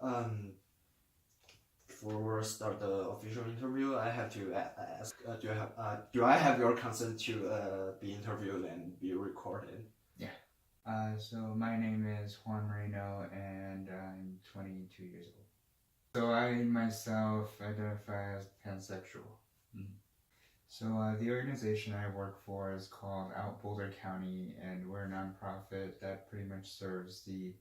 Um, before start the official interview, I have to ask, do I have your consent to be interviewed and be recorded? Yeah. So my name is Juan Moreno, and I'm 22 years old. So I myself identify as pansexual. Mm. So the organization I work for is called OutBoulder County, and we're a nonprofit that pretty much serves the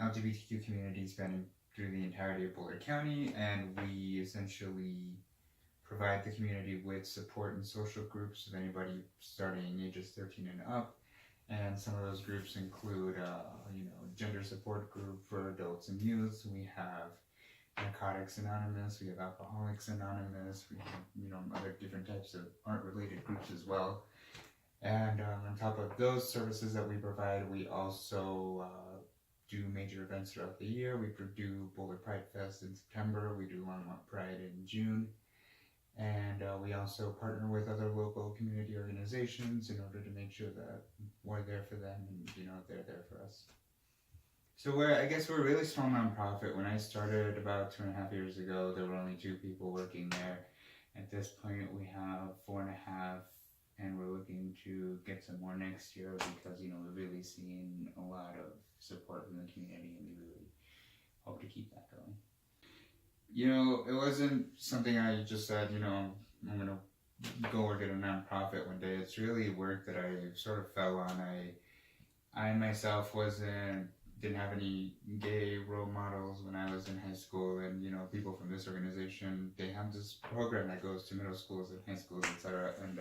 LGBTQ community spanning through the entirety of Boulder County, and we essentially provide the community with support and social groups of anybody starting ages 13 and up. And some of those groups include, gender support group for adults and youth. We have Narcotics Anonymous. We have Alcoholics Anonymous. We have, other different types of art-related groups as well. And on top of those services that we provide, we also do major events throughout the year. We do Boulder Pride Fest in September. We do Longmont Pride in June. And we also partner with other local community organizations in order to make sure that we're there for them and they're there for us. So I guess we're a really small nonprofit. When I started about 2.5 years ago, there were only 2 people working there. At this point, we have 4.5, and we're looking to get some more next year because we've really seen a lot of support from the community, and we really hope to keep that going. It wasn't something I just said, I'm going to go work at a nonprofit one day. It's really work that I sort of fell on. I myself didn't have any gay role models when I was in high school, and people from this organization, they have this program that goes to middle schools and high schools, etc. And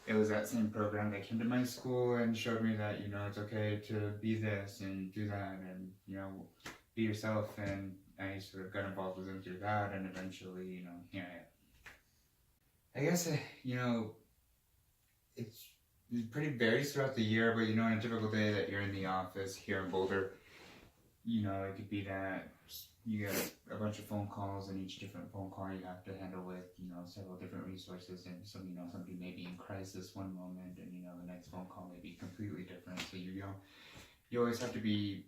it was that same program that came to my school and showed me that it's okay to be this and do that, and be yourself. And I sort of got involved with them through that, and eventually, here I am. I guess, it pretty varies throughout the year, but on a typical day that you're in the office here in Boulder, it could be that you get a bunch of phone calls, and each different phone call you have to handle with, several different resources, and so, somebody may be in crisis one moment, and, the next phone call may be completely different, so you always have to be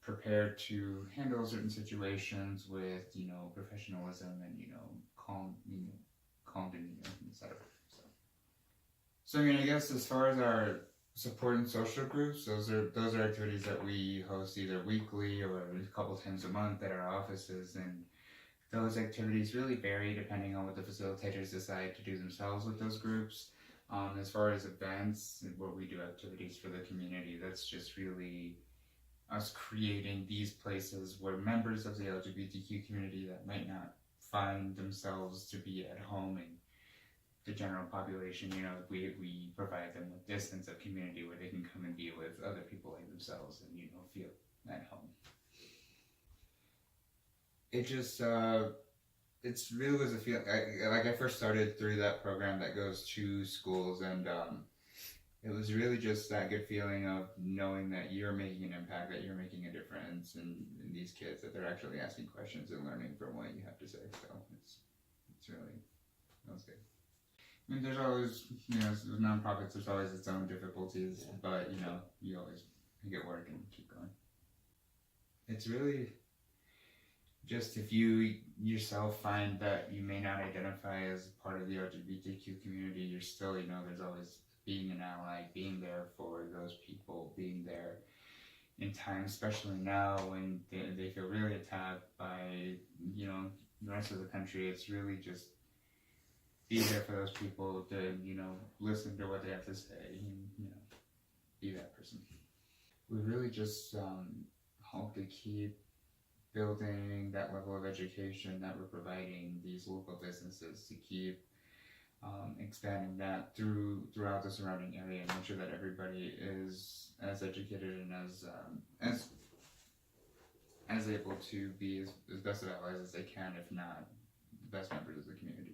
prepared to handle certain situations with professionalism and calm demeanor, etc. So I guess as far as our support and social groups, those are activities that we host either weekly or a couple times a month at our offices, and those activities really vary depending on what the facilitators decide to do themselves with those groups. As far as events where we do activities for the community, that's just really us creating these places where members of the LGBTQ community that might not find themselves to be at home in the general population, we provide them with this sense of community where they can come and be with other people like themselves and, feel at home. It just, it's really was a feeling, I first started through that program that goes to schools, and it was really just that good feeling of knowing that you're making an impact, that you're making a difference in these kids, that they're actually asking questions and learning from what you have to say. So it's really, that was good. I mean, there's always, nonprofits, there's always its own difficulties, but, you always make it work and keep going. It's really just if you yourself find that you may not identify as part of the LGBTQ community, you're still, there's always being an ally, being there for those people, being there in time, especially now when they feel really attacked by, the rest of the country. It's really just be there for those people to, listen to what they have to say and, be that person. We really just hope to keep building that level of education that we're providing these local businesses, to keep expanding that throughout the surrounding area, and make sure that everybody is as educated and as able to be as best of allies as they can, if not the best members of the community.